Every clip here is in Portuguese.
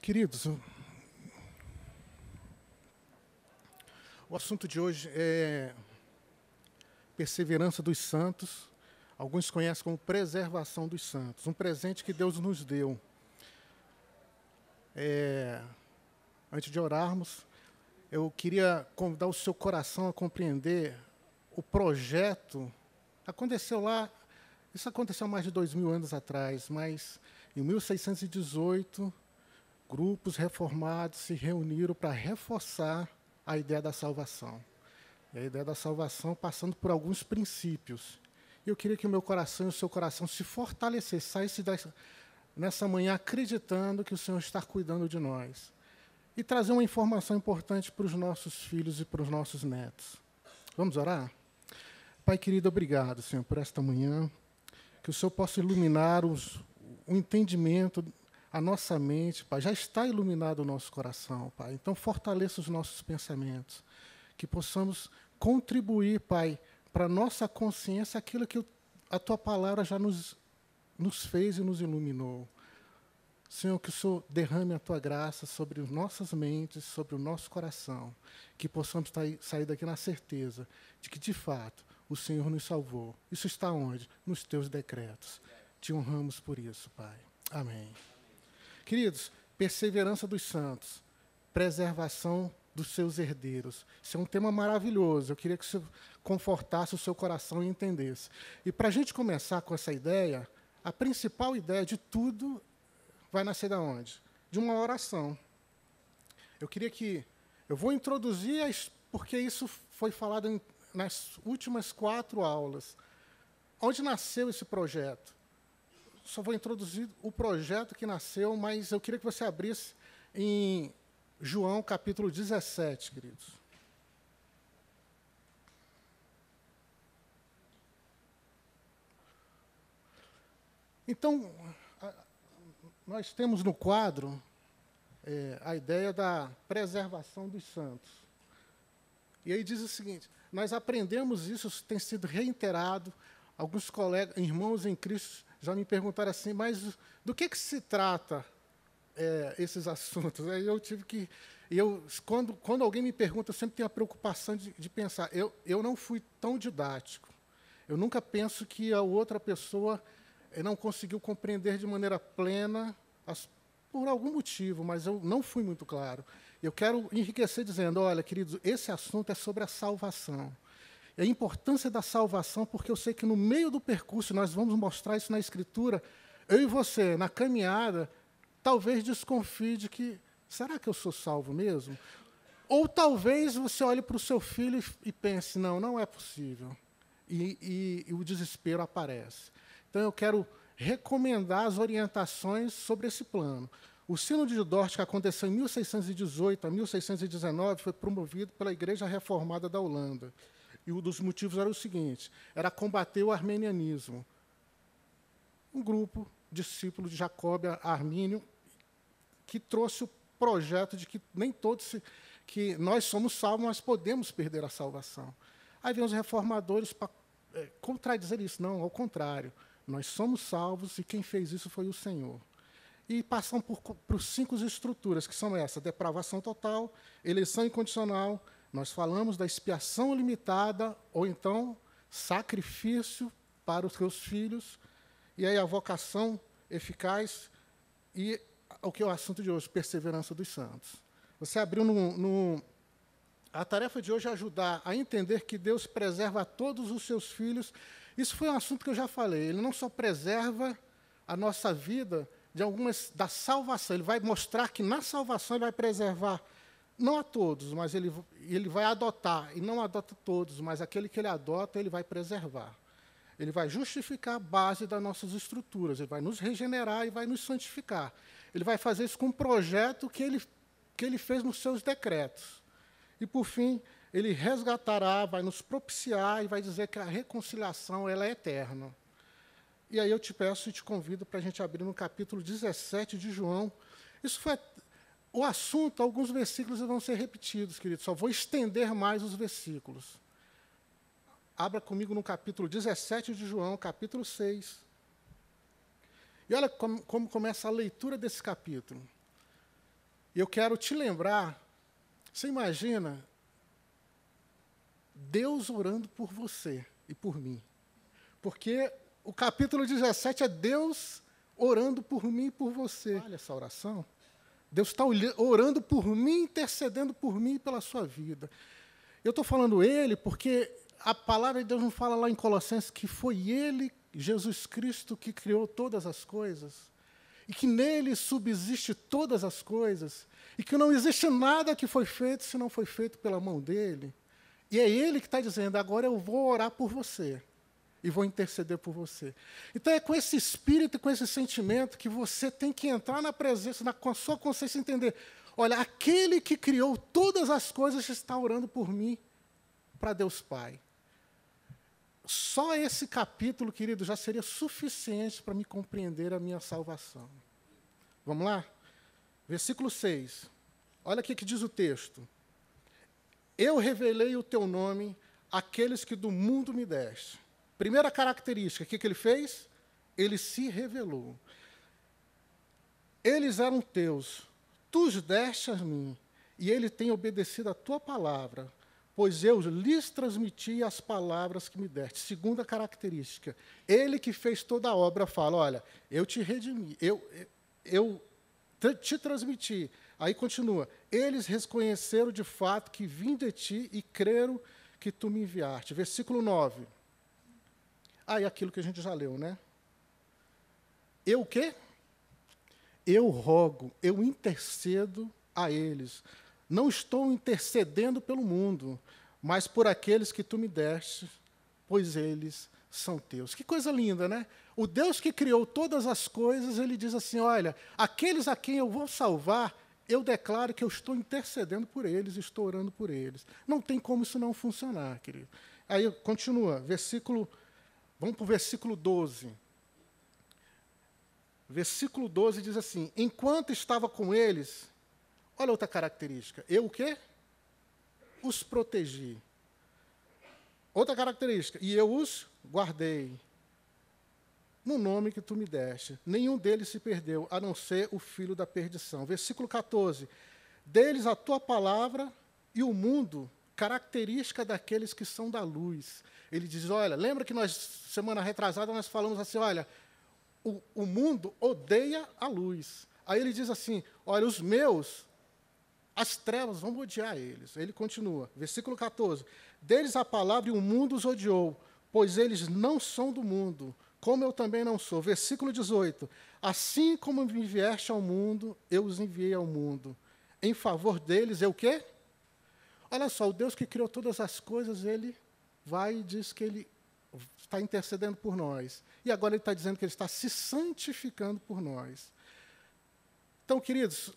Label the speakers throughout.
Speaker 1: Queridos, o assunto de hoje é perseverança dos santos. Alguns conhecem como preservação dos santos, um presente que Deus nos deu. Antes de orarmos, eu queria convidar o seu coração a compreender o projeto. Isso aconteceu há mais de 2000 anos atrás, mas em 1618, grupos reformados se reuniram para reforçar a ideia da salvação. E a ideia da salvação passando por alguns princípios. E eu queria que o meu coração e o seu coração se fortalecessem, saísse nessa manhã acreditando que o Senhor está cuidando de nós. E trazer uma informação importante para os nossos filhos e para os nossos netos. Vamos orar? Pai querido, obrigado, Senhor, por esta manhã. Que o Senhor possa iluminar o entendimento, a nossa mente, Pai. Já está iluminado o nosso coração, Pai. Então, fortaleça os nossos pensamentos. Que possamos contribuir, Pai, para a nossa consciência aquilo que a Tua palavra já nos fez e nos iluminou. Senhor, que o Senhor derrame a Tua graça sobre as nossas mentes, sobre o nosso coração. Que possamos sair daqui na certeza de que, de fato, o Senhor nos salvou. Isso está onde? Nos Teus decretos. Te honramos por isso, Pai. Amém. Queridos, perseverança dos santos, preservação dos seus herdeiros. Isso é um tema maravilhoso. Eu queria que você confortasse o seu coração e entendesse. E para a gente começar com essa ideia, a principal ideia de tudo vai nascer de onde? De uma oração. Eu vou introduzir, porque isso foi falado nas últimas 4 aulas. Onde nasceu esse projeto? Só vou introduzir o projeto que nasceu, mas eu queria que você abrisse em João, capítulo 17, queridos. Então, nós temos no quadro a ideia da preservação dos santos. E aí diz o seguinte: nós aprendemos isso, tem sido reiterado. Alguns colegas, irmãos em Cristo, já me perguntaram assim, mas do que se trata esses assuntos? Aí eu tive que... Quando alguém me pergunta, eu sempre tenho a preocupação de pensar, eu não fui tão didático. Eu nunca penso que a outra pessoa não conseguiu compreender de maneira plena, por algum motivo, mas eu não fui muito claro. Eu quero enriquecer dizendo, olha, queridos, esse assunto é sobre a salvação. E a importância da salvação, porque eu sei que no meio do percurso, nós vamos mostrar isso na Escritura, eu e você, na caminhada, talvez desconfie de que, será que eu sou salvo mesmo? Ou talvez você olhe para o seu filho e pense, não é possível. E o desespero aparece. Então, eu quero recomendar as orientações sobre esse plano. O Sínodo de Dort, que aconteceu em 1618 a 1619, foi promovido pela Igreja Reformada da Holanda. E um dos motivos era o seguinte, era combater o armenianismo. Um grupo, discípulo de Jacob Armínio, que trouxe o projeto de que nem todos, que nós somos salvos, mas podemos perder a salvação. Aí vem os reformadores para contradizer isso. Não, ao contrário. Nós somos salvos e quem fez isso foi o Senhor. E passam por 5 estruturas, que são essas: depravação total, eleição incondicional, nós falamos da expiação limitada, ou então sacrifício para os seus filhos, e aí a vocação eficaz, e o que é o assunto de hoje, perseverança dos santos. Você abriu a tarefa de hoje é ajudar a entender que Deus preserva a todos os seus filhos. Isso foi um assunto que eu já falei. Ele não só preserva a nossa vida da salvação, ele vai mostrar que na salvação ele vai preservar não a todos, mas ele vai adotar, e não adota todos, mas aquele que ele adota, ele vai preservar. Ele vai justificar a base das nossas estruturas, ele vai nos regenerar e vai nos santificar. Ele vai fazer isso com um projeto que ele fez nos seus decretos. E, por fim, ele resgatará, vai nos propiciar e vai dizer que a reconciliação ela é eterna. E aí eu te peço e te convido para a gente abrir no capítulo 17 de João. Isso foi o assunto, alguns versículos vão ser repetidos, queridos. Só vou estender mais os versículos. Abra comigo no capítulo 17 de João, capítulo 6. E olha como começa a leitura desse capítulo. E eu quero te lembrar, você imagina Deus orando por você e por mim. Porque o capítulo 17 é Deus orando por mim e por você. Olha essa oração. Deus está orando por mim, intercedendo por mim e pela sua vida. Eu estou falando Ele porque a palavra de Deus não fala lá em Colossenses que foi Ele, Jesus Cristo, que criou todas as coisas, e que nele subsiste todas as coisas, e que não existe nada que foi feito se não foi feito pela mão dele. E é Ele que está dizendo, agora eu vou orar por você, e vou interceder por você. Então é com esse espírito e com esse sentimento que você tem que entrar na presença, com a sua consciência, e entender, olha, aquele que criou todas as coisas está orando por mim, para Deus Pai. Só esse capítulo, querido, já seria suficiente para me compreender a minha salvação. Vamos lá? Versículo 6. Olha aqui que diz o texto. Eu revelei o teu nome àqueles que do mundo me deste. Primeira característica, o que ele fez? Ele se revelou. Eles eram teus, tu os deste a mim, e ele tem obedecido a tua palavra, pois eu lhes transmiti as palavras que me deste. Segunda característica, ele que fez toda a obra fala, olha, eu te redimi, eu te transmiti. Aí continua, eles reconheceram de fato que vim de ti e creram que tu me enviaste. Versículo 9. Aí aquilo que a gente já leu, né? Eu o quê? Eu rogo, eu intercedo a eles. Não estou intercedendo pelo mundo, mas por aqueles que tu me deste, pois eles são teus. Que coisa linda, né? O Deus que criou todas as coisas, ele diz assim, olha, aqueles a quem eu vou salvar, eu declaro que eu estou intercedendo por eles, estou orando por eles. Não tem como isso não funcionar, querido. Aí continua, vamos para o versículo 12. Versículo 12 diz assim, enquanto estava com eles, olha outra característica, eu o quê? Os protegi. Outra característica, e eu os guardei. No nome que tu me deste, nenhum deles se perdeu, a não ser o filho da perdição. Versículo 14, deles a tua palavra e o mundo, característica daqueles que são da luz. Ele diz, olha, lembra que nós, semana retrasada, nós falamos assim, olha, o mundo odeia a luz. Aí ele diz assim, olha, os meus, as trevas vão odiar eles. Ele continua, versículo 14, deles a palavra e o mundo os odiou, pois eles não são do mundo, como eu também não sou. Versículo 18, assim como me enviaste ao mundo, eu os enviei ao mundo. Em favor deles, eu o quê? Olha só, o Deus que criou todas as coisas, ele vai e diz que ele está intercedendo por nós. E agora ele está dizendo que ele está se santificando por nós. Então, queridos,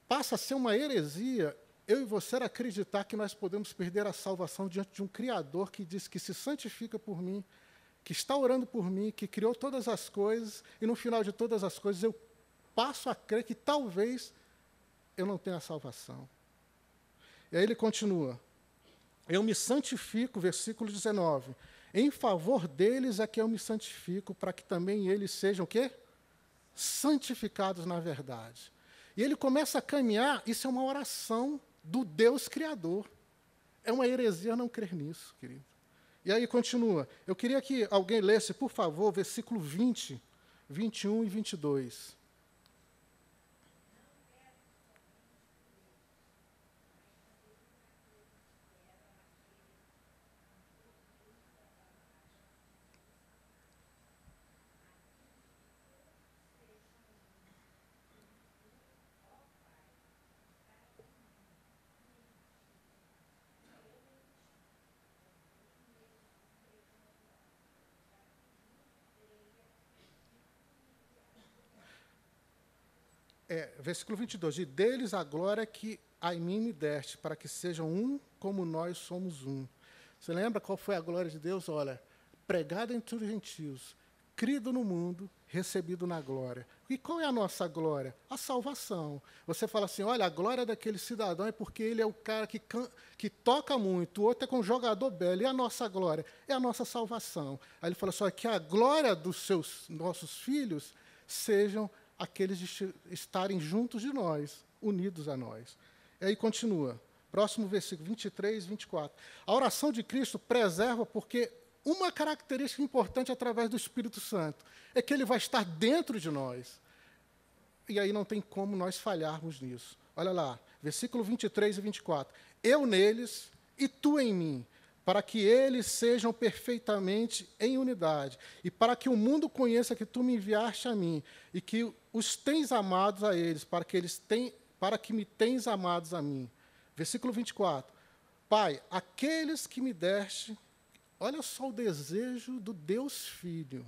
Speaker 1: passa a ser uma heresia eu e você acreditar que nós podemos perder a salvação diante de um Criador que diz que se santifica por mim, que está orando por mim, que criou todas as coisas, e no final de todas as coisas eu passo a crer que talvez eu não tenha salvação. E aí ele continua, eu me santifico, versículo 19, em favor deles é que eu me santifico, para que também eles sejam o quê? Santificados na verdade. E ele começa a caminhar, isso é uma oração do Deus Criador. É uma heresia não crer nisso, querido. E aí continua. Eu queria que alguém lesse, por favor, versículo 20, 21 e 22. Versículo 22. E deles a glória que a mim me deste, para que sejam um como nós somos um. Você lembra qual foi a glória de Deus? Olha, pregado entre os gentios, crido no mundo, recebido na glória. E qual é a nossa glória? A salvação. Você fala assim, olha, a glória daquele cidadão é porque ele é o cara que toca muito, o outro é com um jogador belo, e a nossa glória? É a nossa salvação. Aí ele fala assim, que a glória dos nossos filhos sejam aqueles de estarem juntos de nós. unidos a nós. E aí continua, próximo versículo, 23, 24. A oração de Cristo preserva porque uma característica importante através do Espírito Santo é que ele vai estar dentro de nós. E aí não tem como nós falharmos nisso. Olha lá, versículo 23 e 24. Eu neles e tu em mim, para que eles sejam perfeitamente em unidade, e para que o mundo conheça que tu me enviaste a mim, e que os tens amados a eles, para que me tens amados a mim. Versículo 24. Pai, aqueles que me deste, olha só o desejo do Deus Filho.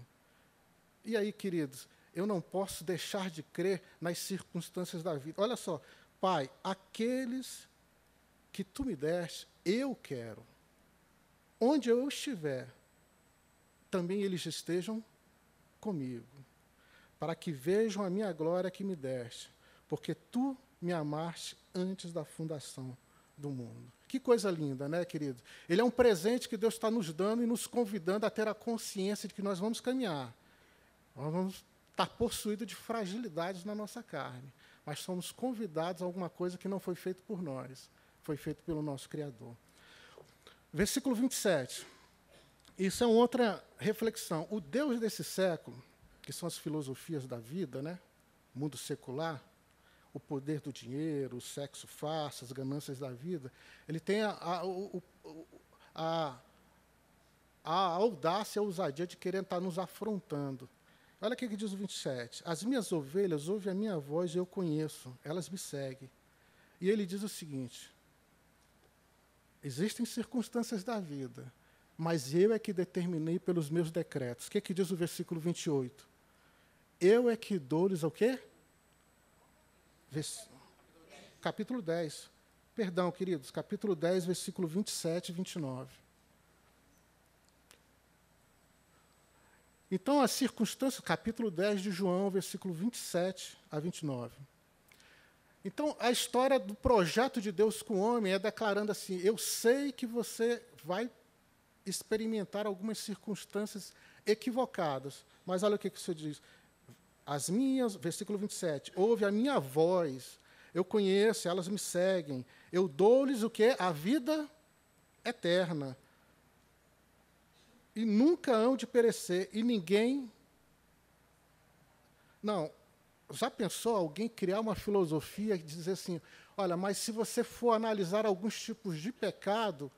Speaker 1: E aí, queridos, eu não posso deixar de crer nas circunstâncias da vida. Olha só, Pai, aqueles que tu me deste, eu quero. Onde eu estiver, também eles estejam comigo, para que vejam a minha glória que me deste, porque tu me amaste antes da fundação do mundo. Que coisa linda, né, querido? Ele é um presente que Deus está nos dando e nos convidando a ter a consciência de que nós vamos caminhar. Nós vamos estar possuídos de fragilidades na nossa carne, mas somos convidados a alguma coisa que não foi feito por nós, foi feito pelo nosso Criador. Versículo 27. Isso é uma outra reflexão. O Deus desse século, que são as filosofias da vida, né? Mundo secular, o poder do dinheiro, o sexo fácil, as ganâncias da vida, ele tem a audácia, a ousadia de querer estar nos afrontando. Olha o que diz o 27. As minhas ovelhas ouvem a minha voz e eu conheço, elas me seguem. E ele diz o seguinte: existem circunstâncias da vida, mas eu é que determinei pelos meus decretos. O que diz o versículo 28? Eu é que dou-lhes o quê? Capítulo 10. Perdão, queridos, capítulo 10, versículo 27 e 29. Então, as circunstâncias, capítulo 10 de João, versículo 27 a 29. Então, a história do projeto de Deus com o homem é declarando assim: eu sei que você vai experimentar algumas circunstâncias equivocadas, mas olha o que isso diz. As minhas, versículo 27, ouve a minha voz, eu conheço, elas me seguem, eu dou-lhes o quê? A vida eterna. E nunca hão de perecer, e ninguém... Não, já pensou alguém criar uma filosofia e dizer assim, olha, mas se você for analisar alguns tipos de pecado,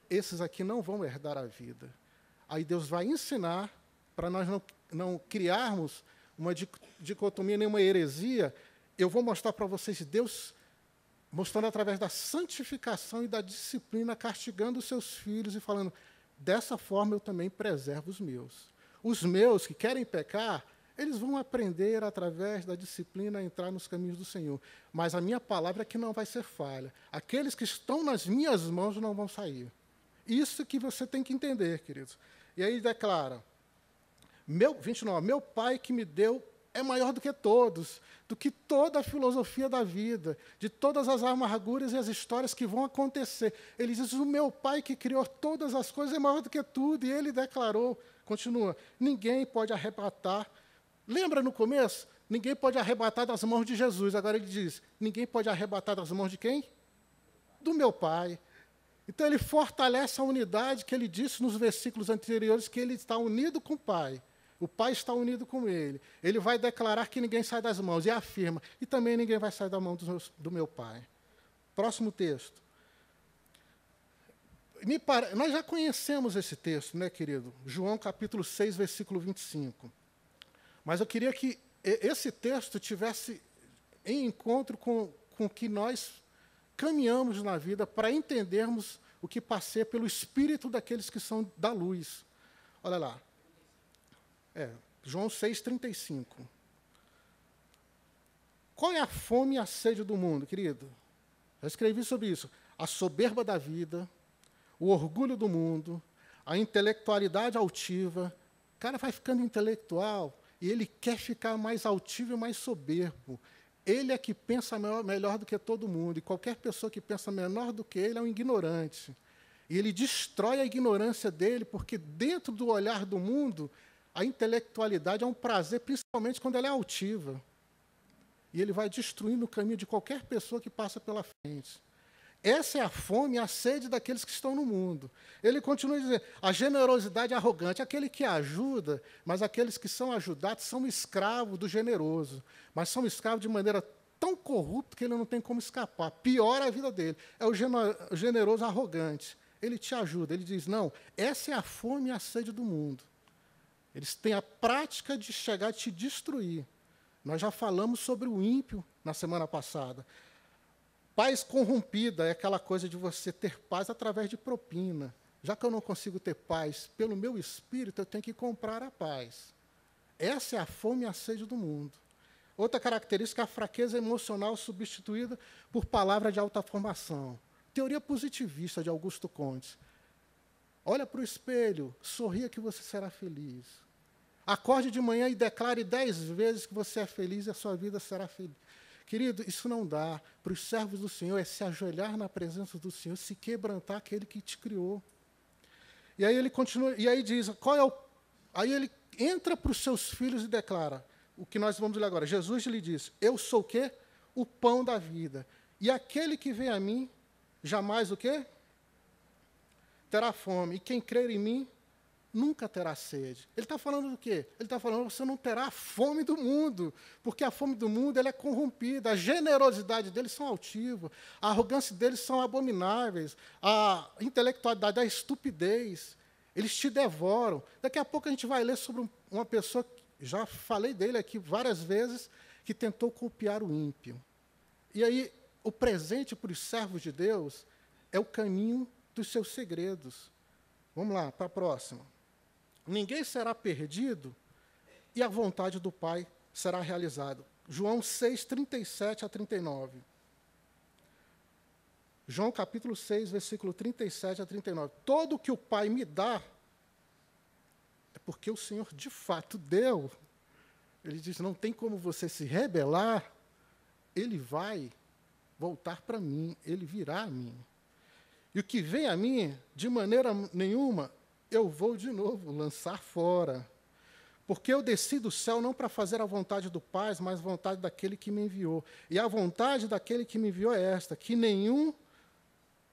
Speaker 1: esses aqui não vão herdar a vida. Aí Deus vai ensinar, para nós não criarmos uma dicotomia, nenhuma heresia, eu vou mostrar para vocês Deus mostrando através da santificação e da disciplina, castigando os seus filhos e falando, dessa forma eu também preservo os meus. Os meus que querem pecar, eles vão aprender através da disciplina a entrar nos caminhos do Senhor. Mas a minha palavra é que não vai ser falha. Aqueles que estão nas minhas mãos não vão sair. Isso que você tem que entender, queridos. E aí declara, 29, meu Pai que me deu é maior do que todos, do que toda a filosofia da vida, de todas as amarguras e as histórias que vão acontecer. Ele diz, o meu Pai que criou todas as coisas é maior do que tudo, e ele declarou, continua, ninguém pode arrebatar. Lembra no começo? Ninguém pode arrebatar das mãos de Jesus. Agora ele diz, ninguém pode arrebatar das mãos de quem? Do meu Pai. Então ele fortalece a unidade que ele disse nos versículos anteriores, que ele está unido com o Pai. O Pai está unido com ele. Ele vai declarar que ninguém sai das mãos, e afirma, e também ninguém vai sair da mão do meu Pai. Próximo texto. Nós já conhecemos esse texto, né, querido? João capítulo 6, versículo 25. Mas eu queria que esse texto tivesse em encontro com o que nós caminhamos na vida para entendermos o que passei pelo espírito daqueles que são da luz. Olha lá. João 6,35. Qual é a fome e a sede do mundo, querido? Já escrevi sobre isso. A soberba da vida, o orgulho do mundo, a intelectualidade altiva. O cara vai ficando intelectual e ele quer ficar mais altivo e mais soberbo. Ele é que pensa melhor do que todo mundo, e qualquer pessoa que pensa menor do que ele é um ignorante. E ele destrói a ignorância dele, porque dentro do olhar do mundo, a intelectualidade é um prazer, principalmente quando ela é altiva. e ele vai destruindo o caminho de qualquer pessoa que passa pela frente. Essa é a fome e a sede daqueles que estão no mundo. Ele continua dizendo, a generosidade arrogante, aquele que ajuda, mas aqueles que são ajudados são escravos do generoso, mas são escravos de maneira tão corrupta que ele não tem como escapar. Piora a vida dele. É o generoso arrogante. Ele te ajuda, ele diz, não, essa é a fome e a sede do mundo. Eles têm a prática de chegar a te destruir. Nós já falamos sobre o ímpio na semana passada. Paz corrompida é aquela coisa de você ter paz através de propina. Já que eu não consigo ter paz pelo meu espírito, eu tenho que comprar a paz. Essa é a fome e a sede do mundo. Outra característica é a fraqueza emocional substituída por palavra de alta formação. Teoria positivista de Augusto Comte. Olha para o espelho, sorria que você será feliz. Acorde de manhã e declare 10 vezes que você é feliz e a sua vida será feliz. Querido, isso não dá. Para os servos do Senhor é se ajoelhar na presença do Senhor, se quebrantar aquele que te criou. E aí ele continua, e aí diz, qual é o... Aí ele entra para os seus filhos e declara, o que nós vamos ler agora. Jesus lhe disse, eu sou o quê? O pão da vida. E aquele que vem a mim, jamais o quê? Terá fome. E quem crer em mim, nunca terá sede. Ele está falando do quê? Ele está falando que você não terá a fome do mundo, porque a fome do mundo ela é corrompida, a generosidade deles são altiva, a arrogância deles são abomináveis, a intelectualidade, a estupidez, eles te devoram. Daqui a pouco a gente vai ler sobre uma pessoa, já falei dele aqui várias vezes, que tentou copiar o ímpio. E aí, o presente para os servos de Deus é o caminho dos seus segredos. Vamos lá, para a próxima. Ninguém será perdido e a vontade do Pai será realizada. João 6, 37 a 39. João capítulo 6, versículo 37 a 39. Todo o que o Pai me dá é porque o Senhor de fato deu. Ele diz, não tem como você se rebelar, ele vai voltar para mim, ele virá a mim. E o que vem a mim, de maneira nenhuma, eu vou de novo lançar fora. Porque eu desci do céu não para fazer a vontade do Pai, mas a vontade daquele que me enviou. E a vontade daquele que me enviou é esta, que nenhum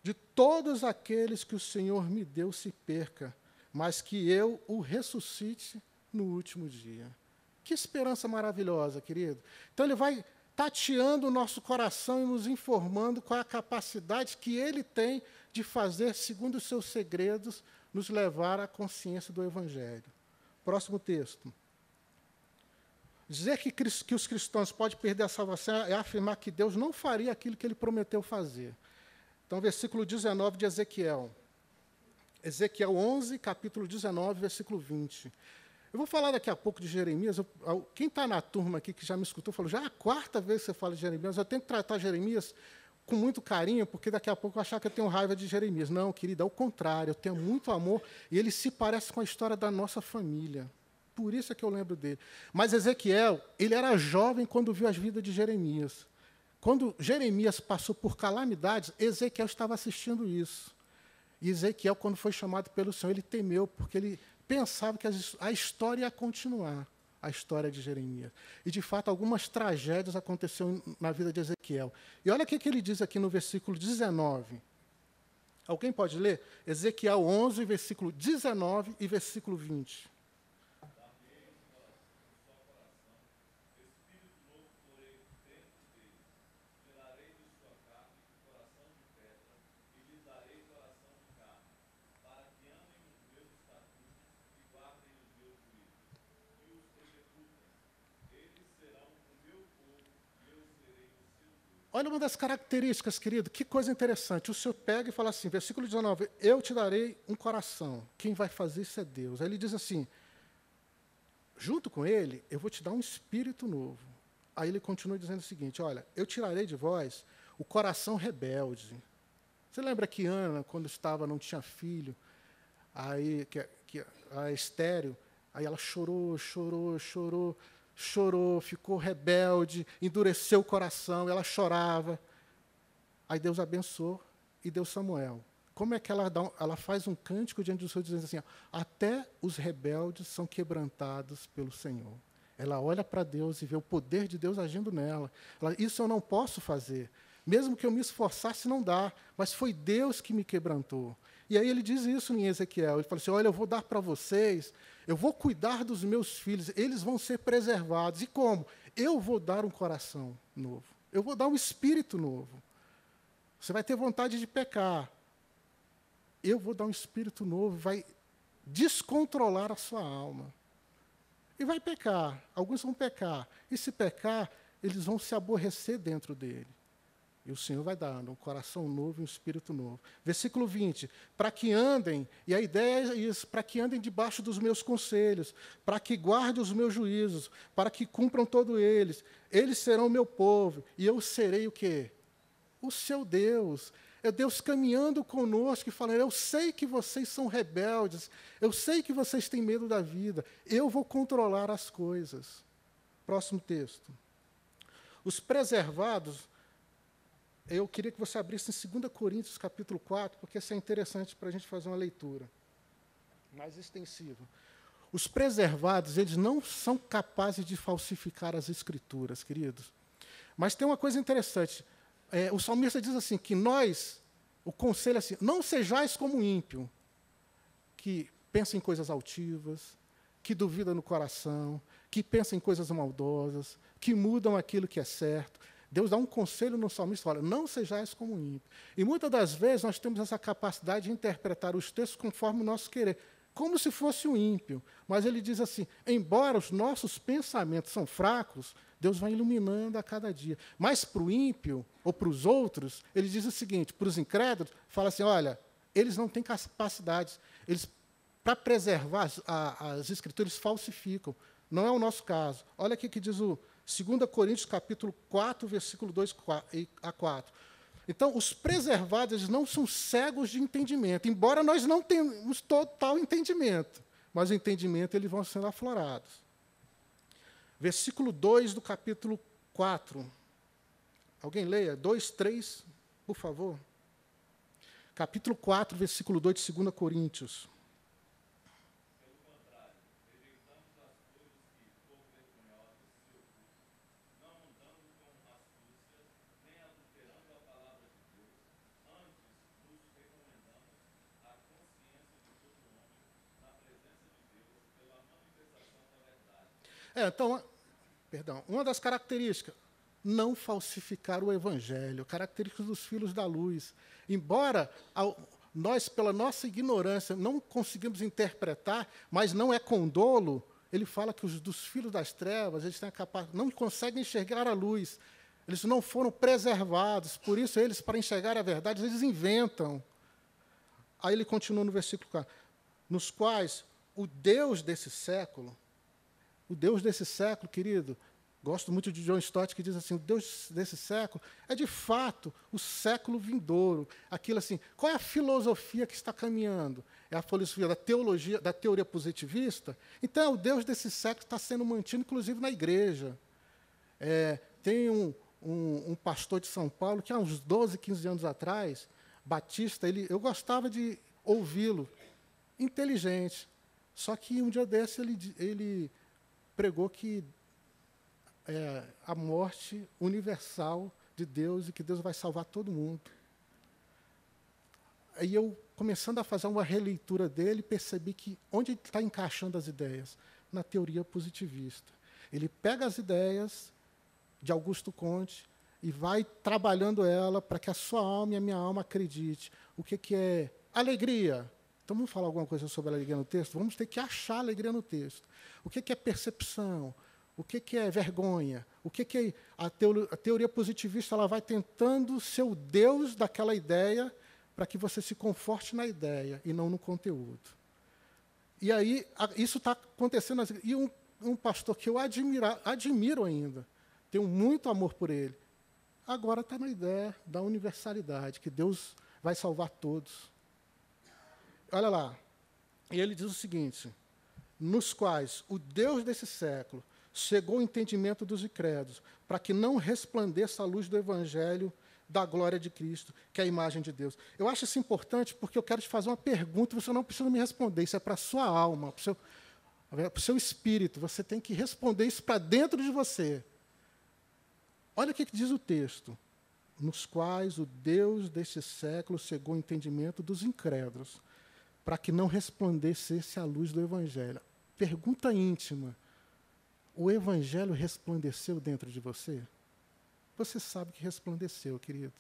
Speaker 1: de todos aqueles que o Senhor me deu se perca, mas que eu o ressuscite no último dia. Que esperança maravilhosa, querido. Então ele vai tateando o nosso coração e nos informando qual é a capacidade que ele tem de fazer, segundo os seus segredos, nos levar à consciência do Evangelho. Próximo texto. Dizer que os cristãos podem perder a salvação é afirmar que Deus não faria aquilo que ele prometeu fazer. Então, versículo 19 de Ezequiel. Ezequiel 11, capítulo 19, versículo 20. Eu vou falar daqui a pouco de Jeremias. Quem está na turma aqui que já me escutou, falou, já é a 4ª vez que você fala de Jeremias, eu tenho que tratar Jeremias com muito carinho, porque daqui a pouco eu achar que eu tenho raiva de Jeremias. Não, querida, ao contrário, eu tenho muito amor, e ele se parece com a história da nossa família. Por isso é que eu lembro dele. Mas Ezequiel, ele era jovem quando viu as vidas de Jeremias. Quando Jeremias passou por calamidades, Ezequiel estava assistindo isso. E Ezequiel, quando foi chamado pelo Senhor, ele temeu, porque ele pensava que a história ia continuar, a história de Jeremias. E, de fato, algumas tragédias aconteceram na vida de Ezequiel. E olha o que ele diz aqui no versículo 19. Alguém pode ler? Ezequiel 11, versículo 19 e versículo 20. Olha uma das características, querido, que coisa interessante. O Senhor pega e fala assim, versículo 19, eu te darei um coração. Quem vai fazer isso é Deus. Aí ele diz assim, junto com ele, eu vou te dar um espírito novo. Aí ele continua dizendo o seguinte, olha, eu tirarei de vós o coração rebelde. Você lembra que Ana, quando estava, não tinha filho, aí que a estéril, aí ela chorou, ficou rebelde, endureceu o coração, ela chorava. Aí Deus abençoou e deu Samuel. Como é que ela faz um cântico diante do Senhor, dizendo assim, ó, até os rebeldes são quebrantados pelo Senhor. Ela olha para Deus e vê o poder de Deus agindo nela. Isso eu não posso fazer. Mesmo que eu me esforçasse, não dá. Mas foi Deus que me quebrantou. E aí ele diz isso em Ezequiel. Ele fala assim, olha, eu vou dar para vocês, eu vou cuidar dos meus filhos, eles vão ser preservados. E como? Eu vou dar um coração novo. Eu vou dar um espírito novo. Você vai ter vontade de pecar. Eu vou dar um espírito novo, vai descontrolar a sua alma. E vai pecar. Alguns vão pecar. E se pecar, eles vão se aborrecer dentro dele. E o Senhor vai dando um coração novo e um espírito novo. Versículo 20. Para que andem, e a ideia é isso, para que andem debaixo dos meus conselhos, para que guardem os meus juízos, para que cumpram todos eles. Eles serão o meu povo, e eu serei o quê? O seu Deus. É Deus caminhando conosco e falando, eu sei que vocês são rebeldes, eu sei que vocês têm medo da vida, eu vou controlar as coisas. Próximo texto. Os preservados, eu queria que você abrisse em 2 Coríntios, capítulo 4, porque isso é interessante para a gente fazer uma leitura mais extensiva. Os preservados, eles não são capazes de falsificar as Escrituras, queridos. Mas tem uma coisa interessante. O salmista diz assim, que nós, o conselho é assim, não sejais como ímpio, que pensa em coisas altivas, que duvida no coração, que pensa em coisas maldosas, que mudam aquilo que é certo. Deus dá um conselho no salmista, olha, não sejais como ímpio. E muitas das vezes nós temos essa capacidade de interpretar os textos conforme o nosso querer, como se fosse um ímpio. Mas ele diz assim, embora os nossos pensamentos são fracos, Deus vai iluminando a cada dia. Mas para o ímpio, ou para os outros, ele diz o seguinte, para os incrédulos, fala assim, olha, eles não têm capacidades, eles, para preservar as Escrituras, falsificam. Não é o nosso caso. Olha aqui que diz o 2 Coríntios, capítulo 4, versículo 2 a 4. Então, os preservados eles não são cegos de entendimento, embora nós não tenhamos total entendimento, mas o entendimento eles vão sendo aflorados. Versículo 2 do capítulo 4. Alguém leia? 2, 3, por favor. Capítulo 4, versículo 2 de 2 Coríntios. Então, uma das características, não falsificar o Evangelho, características dos filhos da luz. Embora nós, pela nossa ignorância, não conseguimos interpretar, mas não é com dolo, ele fala que os dos filhos das trevas, eles têm não conseguem enxergar a luz, eles não foram preservados, por isso eles, para enxergar a verdade, eles inventam. Aí ele continua no versículo 4, nos quais o Deus desse século, querido, gosto muito de John Stott, que diz assim, o Deus desse século é, de fato, o século vindouro. Aquilo assim, qual é a filosofia que está caminhando? É a filosofia da teoria positivista? Então, é o Deus desse século que está sendo mantido, inclusive, na igreja. Tem um pastor de São Paulo, que há uns 12, 15 anos atrás, batista, eu gostava de ouvi-lo, inteligente. Só que, um dia desse, ele pregou que a morte universal de Deus e que Deus vai salvar todo mundo. Aí eu, começando a fazer uma releitura dele, percebi que onde ele está encaixando as ideias? Na teoria positivista. Ele pega as ideias de Augusto Comte e vai trabalhando ela para que a sua alma e a minha alma acredite. O que é alegria? Então, vamos falar alguma coisa sobre a alegria no texto? Vamos ter que achar a alegria no texto. O que é percepção? O que é vergonha? O que é a teoria positivista? Ela vai tentando ser o Deus daquela ideia para que você se conforte na ideia e não no conteúdo. E aí, isso está acontecendo. E um pastor que eu admiro ainda, tenho muito amor por ele, agora está na ideia da universalidade, que Deus vai salvar todos. Olha lá, e ele diz o seguinte, nos quais o Deus desse século chegou ao entendimento dos incrédulos, para que não resplandeça a luz do Evangelho da glória de Cristo, que é a imagem de Deus. Eu acho isso importante porque eu quero te fazer uma pergunta, você não precisa me responder, isso é para a sua alma. para o seu espírito, você tem que responder isso para dentro de você. Olha o que diz o texto. Nos quais o Deus deste século cegou o entendimento dos incrédulos, para que não resplandecesse a luz do Evangelho. Pergunta íntima. O Evangelho resplandeceu dentro de você? Você sabe que resplandeceu, querido.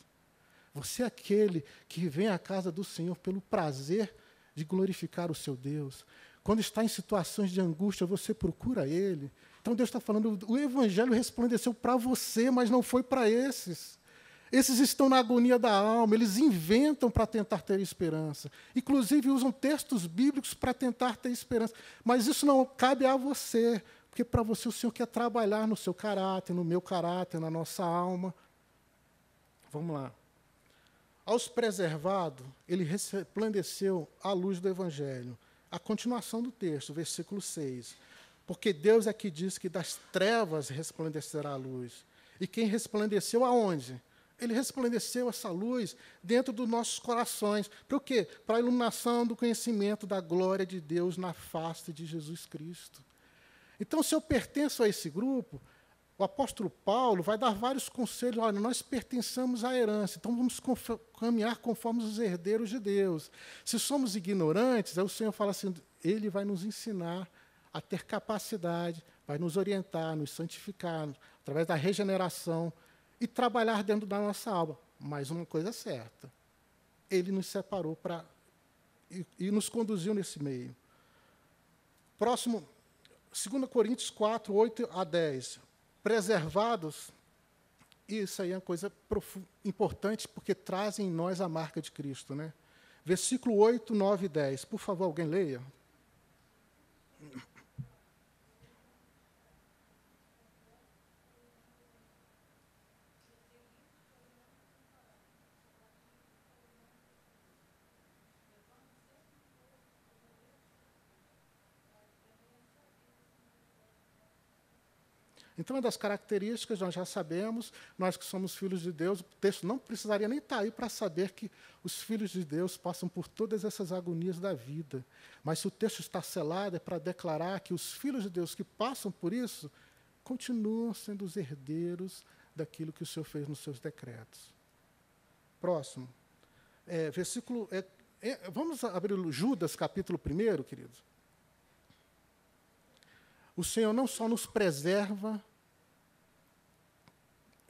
Speaker 1: Você é aquele que vem à casa do Senhor pelo prazer de glorificar o seu Deus. Quando está em situações de angústia, você procura Ele. Então Deus está falando, o Evangelho resplandeceu para você, mas não foi para esses. Esses estão na agonia da alma, eles inventam para tentar ter esperança. Inclusive usam textos bíblicos para tentar ter esperança. Mas isso não cabe a você, porque para você o Senhor quer trabalhar no seu caráter, no meu caráter, na nossa alma. Vamos lá. Aos preservados, ele resplandeceu a luz do Evangelho. A continuação do texto, versículo 6. Porque Deus é que diz que das trevas resplandecerá a luz. E quem resplandeceu aonde? Ele resplandeceu essa luz dentro dos nossos corações. Para o quê? Para a iluminação do conhecimento da glória de Deus na face de Jesus Cristo. Então, se eu pertenço a esse grupo, o apóstolo Paulo vai dar vários conselhos. Olha, nós pertencemos à herança, então vamos caminhar conforme os herdeiros de Deus. Se somos ignorantes, aí o Senhor fala assim, Ele vai nos ensinar a ter capacidade, vai nos orientar, nos santificar, através da regeneração, e trabalhar dentro da nossa alma. Mas uma coisa é certa, Ele nos separou e nos conduziu nesse meio. Próximo, 2 Coríntios 4, 8 a 10. Preservados, isso aí é uma coisa importante, porque trazem em nós a marca de Cristo, né? Versículo 8, 9 e 10. Por favor, alguém leia. Então, uma das características, nós já sabemos, nós que somos filhos de Deus, o texto não precisaria nem estar aí para saber que os filhos de Deus passam por todas essas agonias da vida. Mas se o texto está selado, é para declarar que os filhos de Deus que passam por isso, continuam sendo os herdeiros daquilo que o Senhor fez nos seus decretos. Próximo. Vamos abrir Judas, capítulo 1, queridos. O Senhor não só nos preserva,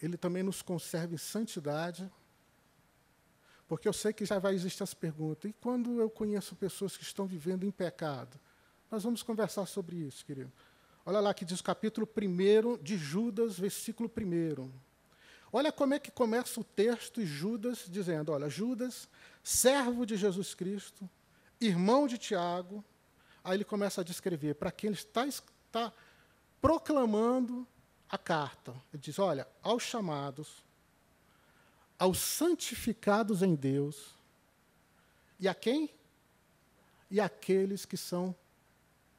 Speaker 1: Ele também nos conserva em santidade, porque eu sei que já vai existir essa pergunta. E quando eu conheço pessoas que estão vivendo em pecado? Nós vamos conversar sobre isso, querido. Olha lá que diz o capítulo 1 de Judas, versículo 1. Olha como é que começa o texto, e Judas dizendo, olha, Judas, servo de Jesus Cristo, irmão de Tiago. Aí ele começa a descrever para quem ele está proclamando a carta. Ele diz, olha, aos chamados, aos santificados em Deus, e a quem? E aqueles que são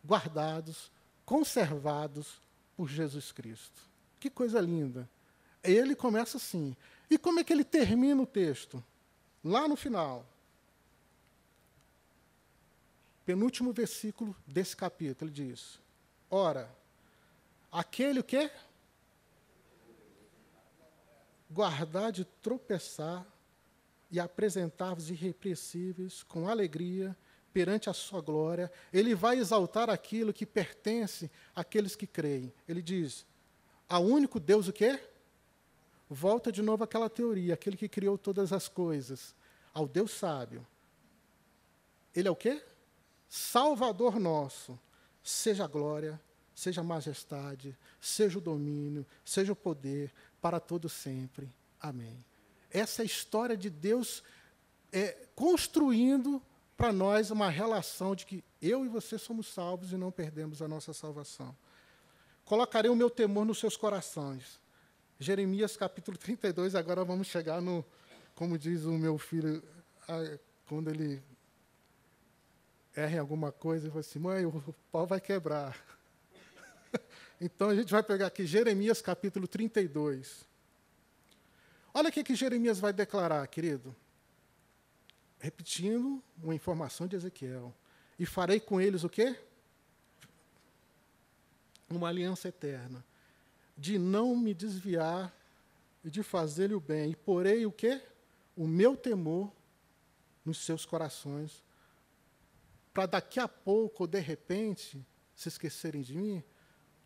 Speaker 1: guardados, conservados por Jesus Cristo. Que coisa linda. Ele começa assim. E como é que ele termina o texto? Lá no final. Penúltimo versículo desse capítulo, ele diz, ora, aquele o quê? Guardar de tropeçar e apresentar-vos irrepreensíveis com alegria perante a sua glória. Ele vai exaltar aquilo que pertence àqueles que creem. Ele diz, ao único Deus o quê? Volta de novo àquela teoria, aquele que criou todas as coisas. Ao Deus sábio. Ele é o quê? Salvador nosso. Seja a glória, seja a majestade, seja o domínio, seja o poder, para todo sempre. Amém. Essa é a história de Deus construindo para nós uma relação de que eu e você somos salvos e não perdemos a nossa salvação. Colocarei o meu temor nos seus corações. Jeremias capítulo 32, agora vamos chegar no, como diz o meu filho, quando ele erra em alguma coisa, ele fala assim, mãe, o pau vai quebrar. Então, a gente vai pegar aqui Jeremias capítulo 32. Olha o que Jeremias vai declarar, querido. Repetindo uma informação de Ezequiel. E farei com eles o quê? uma aliança eterna, de não me desviar e de fazer-lhe o bem. E porei o quê? O meu temor nos seus corações, para daqui a pouco, ou de repente, se esquecerem de mim,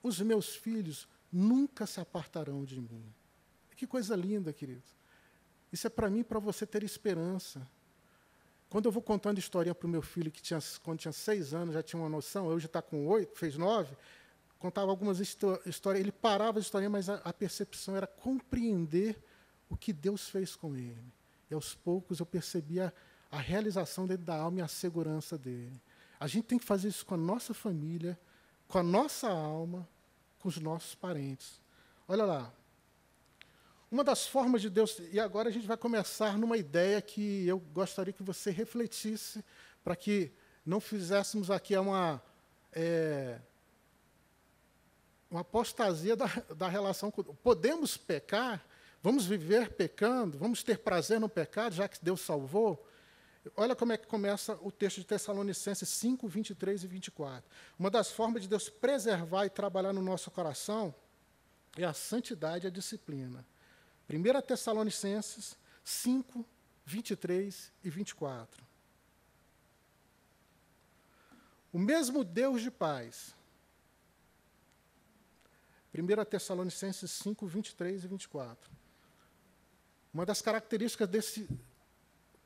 Speaker 1: os meus filhos nunca se apartarão de mim. Que coisa linda, queridos. Isso é para mim e para você ter esperança. Quando eu vou contando historinha para o meu filho, que quando tinha 6 anos, já tinha uma noção, hoje está com 8, fez 9, contava algumas histórias, ele parava a historinha, mas a percepção era compreender o que Deus fez com ele. E aos poucos eu percebia a realização dele da alma e a segurança dele. A gente tem que fazer isso com a nossa família, com a nossa alma, com os nossos parentes. Olha lá. Uma das formas de Deus, e agora a gente vai começar numa ideia que eu gostaria que você refletisse, para que não fizéssemos aqui uma apostasia da relação com Deus. Podemos pecar, vamos viver pecando, vamos ter prazer no pecado, já que Deus salvou. Olha como é que começa o texto de Tessalonicenses 5, 23 e 24. Uma das formas de Deus preservar e trabalhar no nosso coração é a santidade e a disciplina. 1 Tessalonicenses 5, 23 e 24. O mesmo Deus de paz. 1 Tessalonicenses 5, 23 e 24. Uma das características desse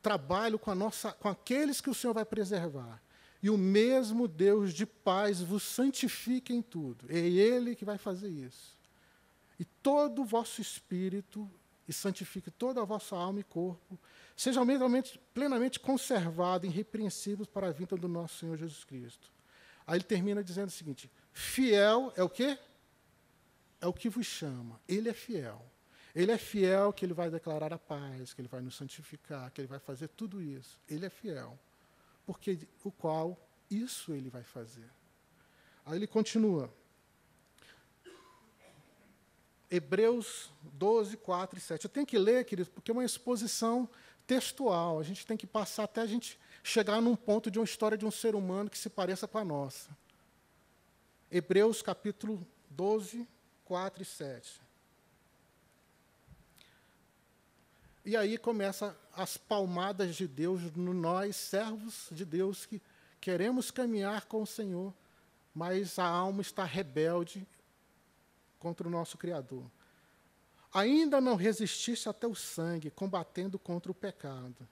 Speaker 1: trabalho com aqueles que o Senhor vai preservar. E o mesmo Deus de paz vos santifique em tudo. É Ele que vai fazer isso. E todo o vosso espírito, e santifique toda a vossa alma e corpo, sejam plenamente conservados, irrepreensíveis para a vinda do nosso Senhor Jesus Cristo. Aí ele termina dizendo o seguinte: fiel é o quê? É o que vos chama. Ele é fiel. Ele é fiel que ele vai declarar a paz, que ele vai nos santificar, que ele vai fazer tudo isso. Ele é fiel. Porque o qual isso ele vai fazer. Aí ele continua. Hebreus 12, 4 e 7. Eu tenho que ler, querido, porque é uma exposição textual. A gente tem que passar até a gente chegar num ponto de uma história de um ser humano que se pareça com a nossa. Hebreus capítulo 12, 4 e 7. E aí começa as palmadas de Deus no nós, servos de Deus, que queremos caminhar com o Senhor, mas a alma está rebelde contra o nosso Criador. Ainda não resististe até o sangue, combatendo contra o pecado.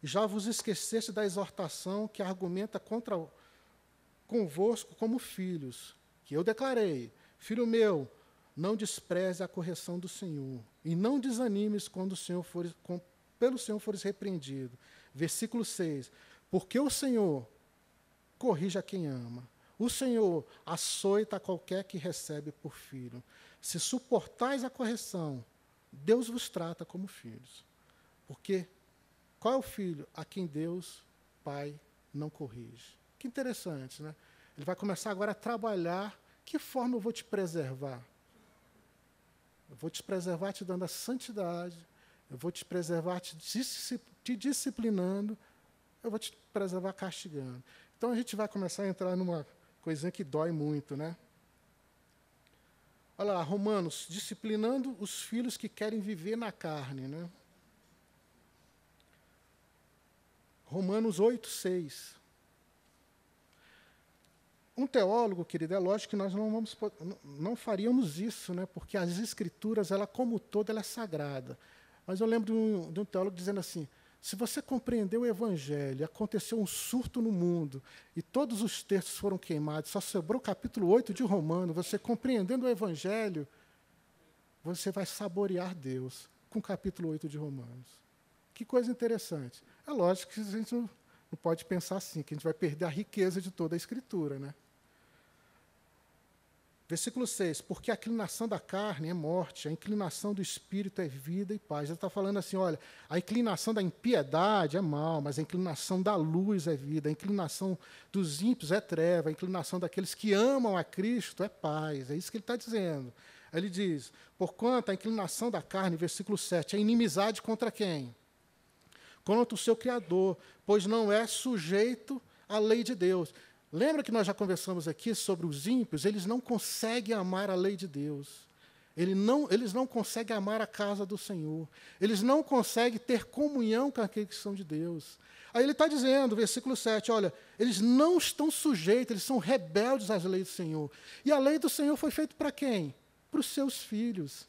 Speaker 1: Já vos esqueceste da exortação que argumenta convosco como filhos, que eu declarei: filho meu, não despreze a correção do Senhor, e não desanimes quando pelo Senhor fores repreendido. Versículo 6. Porque o Senhor corrige a quem ama. O Senhor açoita a qualquer que recebe por filho. Se suportais a correção, Deus vos trata como filhos. Porque qual é o filho a quem Deus, Pai, não corrige? Que interessante, né? Ele vai começar agora a trabalhar. Que forma eu vou te preservar? Eu vou te preservar te dando a santidade, eu vou te preservar te disciplinando, eu vou te preservar castigando. Então a gente vai começar a entrar numa coisinha que dói muito, né? Olha lá, Romanos, disciplinando os filhos que querem viver na carne, né? Romanos 8, 6. Um teólogo, querido, é lógico que nós não faríamos isso, né? Porque as Escrituras, ela como toda, ela é sagrada. Mas eu lembro de um teólogo dizendo assim: se você compreendeu o Evangelho, aconteceu um surto no mundo, e todos os textos foram queimados, só sobrou o capítulo 8 de Romanos, você compreendendo o Evangelho, você vai saborear Deus com o capítulo 8 de Romanos. Que coisa interessante. É lógico que a gente não pode pensar assim, que a gente vai perder a riqueza de toda a Escritura, né? Versículo 6, porque a inclinação da carne é morte, a inclinação do espírito é vida e paz. Ele está falando assim, olha, a inclinação da impiedade é mal, mas a inclinação da luz é vida, a inclinação dos ímpios é treva, a inclinação daqueles que amam a Cristo é paz. É isso que ele está dizendo. Aí ele diz, porquanto a inclinação da carne, versículo 7, é inimizade contra quem? Contra o seu Criador, pois não é sujeito à lei de Deus. Lembra que nós já conversamos aqui sobre os ímpios? Eles não conseguem amar a lei de Deus. Eles não conseguem amar a casa do Senhor. Eles não conseguem ter comunhão com aqueles que são de Deus. Aí ele está dizendo, versículo 7, olha, eles não estão sujeitos, eles são rebeldes às leis do Senhor. E a lei do Senhor foi feita para quem? Para os seus filhos.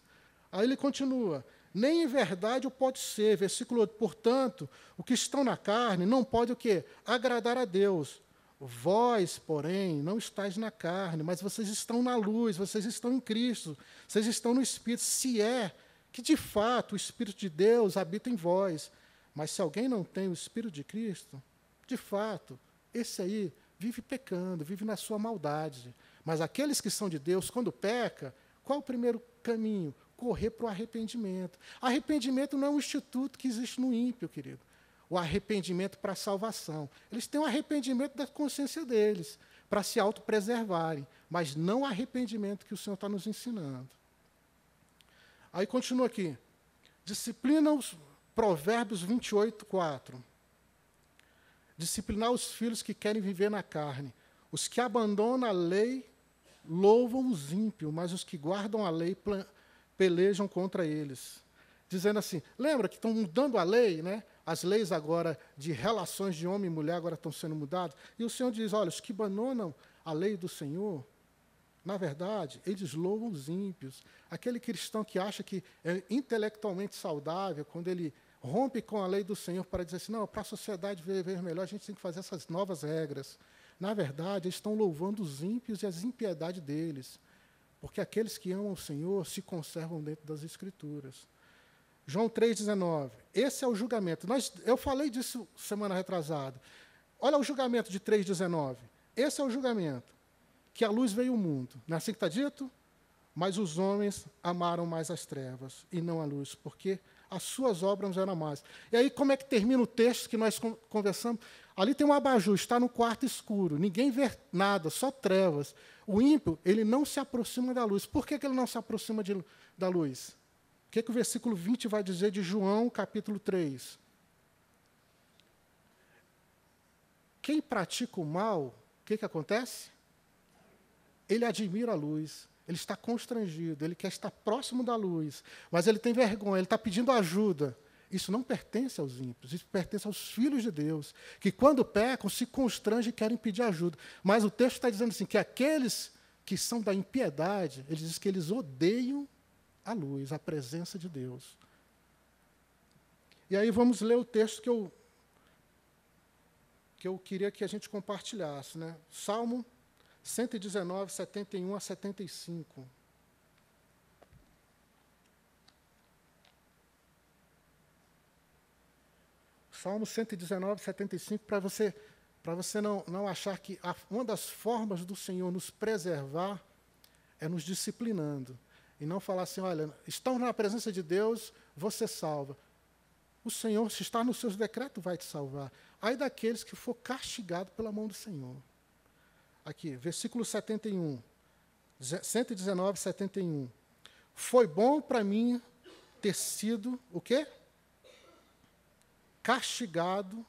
Speaker 1: Aí ele continua, nem em verdade o pode ser, versículo 8, portanto, o que estão na carne não pode o quê? Agradar a Deus. Vós, porém, não estáis na carne, mas vocês estão na luz, vocês estão em Cristo, vocês estão no Espírito, se é que, de fato, o Espírito de Deus habita em vós. Mas se alguém não tem o Espírito de Cristo, de fato, esse aí vive pecando, vive na sua maldade. Mas aqueles que são de Deus, quando peca, qual o primeiro caminho? Correr para o arrependimento. Arrependimento não é um instituto que existe no ímpio, querido. O arrependimento para a salvação. Eles têm o arrependimento da consciência deles, para se autopreservarem, mas não o arrependimento que o Senhor está nos ensinando. Aí continua aqui. Disciplina os Provérbios 28, 4. Disciplinar os filhos que querem viver na carne. Os que abandonam a lei louvam os ímpios, mas os que guardam a lei pelejam contra eles. Dizendo assim, lembra que estão mudando a lei, né? As leis agora de relações de homem e mulher agora estão sendo mudadas. E o Senhor diz, olha, os que abandonam a lei do Senhor, na verdade, eles louvam os ímpios. Aquele cristão que acha que é intelectualmente saudável, quando ele rompe com a lei do Senhor para dizer assim, não, para a sociedade viver melhor, a gente tem que fazer essas novas regras. Na verdade, eles estão louvando os ímpios e as impiedades deles. Porque aqueles que amam o Senhor se conservam dentro das Escrituras. João 3,19. Esse é o julgamento. Eu falei disso semana retrasada. Olha o julgamento de 3,19. Esse é o julgamento. Que a luz veio ao mundo. Não é assim que está dito? Mas os homens amaram mais as trevas e não a luz, porque as suas obras eram más. E aí, como é que termina o texto que nós conversamos? Ali tem um abajur, está no quarto escuro, ninguém vê nada, só trevas. O ímpio, ele não se aproxima da luz. Por que ele não se aproxima da luz? O que o versículo 20 vai dizer de João, capítulo 3? Quem pratica o mal, o que acontece? Ele admira a luz, ele está constrangido, ele quer estar próximo da luz, mas ele tem vergonha, ele está pedindo ajuda. Isso não pertence aos ímpios, isso pertence aos filhos de Deus, que quando pecam, se constrangem e querem pedir ajuda. Mas o texto está dizendo assim, que aqueles que são da impiedade, ele diz que eles odeiam a luz, a presença de Deus. E aí vamos ler o texto que eu queria que a gente compartilhasse, né? Salmo 119, 71 a 75. Salmo 119, 75, para você não achar que uma das formas do Senhor nos preservar é nos disciplinando. E não falar assim, olha, estão na presença de Deus, você salva. O Senhor, se está nos seus decretos, vai te salvar. Ai daqueles que for castigado pela mão do Senhor. Aqui, versículo 71, 119, 71. Foi bom para mim ter sido, o quê? Castigado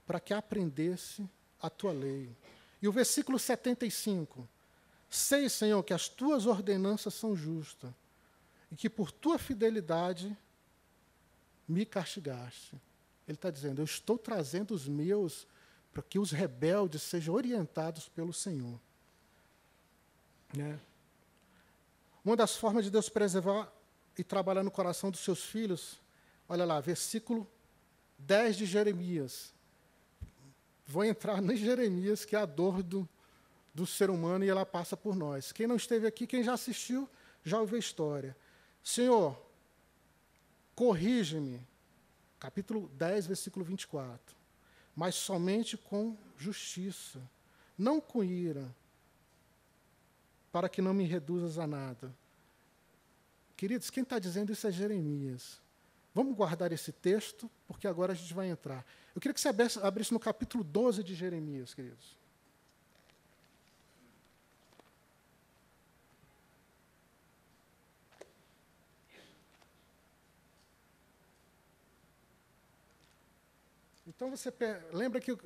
Speaker 1: para que aprendesse a tua lei. E o versículo 75. Sei, Senhor, que as tuas ordenanças são justas e que por tua fidelidade me castigaste. Ele está dizendo, eu estou trazendo os meus para que os rebeldes sejam orientados pelo Senhor. Né? Uma das formas de Deus preservar e trabalhar no coração dos seus filhos, olha lá, versículo 10 de Jeremias. Vou entrar em Jeremias, que é a dor do ser humano, e ela passa por nós. Quem não esteve aqui, quem já assistiu, já ouviu a história. Senhor, corrige-me, capítulo 10, versículo 24. Mas somente com justiça, não com ira, para que não me reduzas a nada. Queridos, quem está dizendo isso é Jeremias. Vamos guardar esse texto, porque agora a gente vai entrar. Eu queria que você abrisse no capítulo 12 de Jeremias, queridos. Então, você lembra que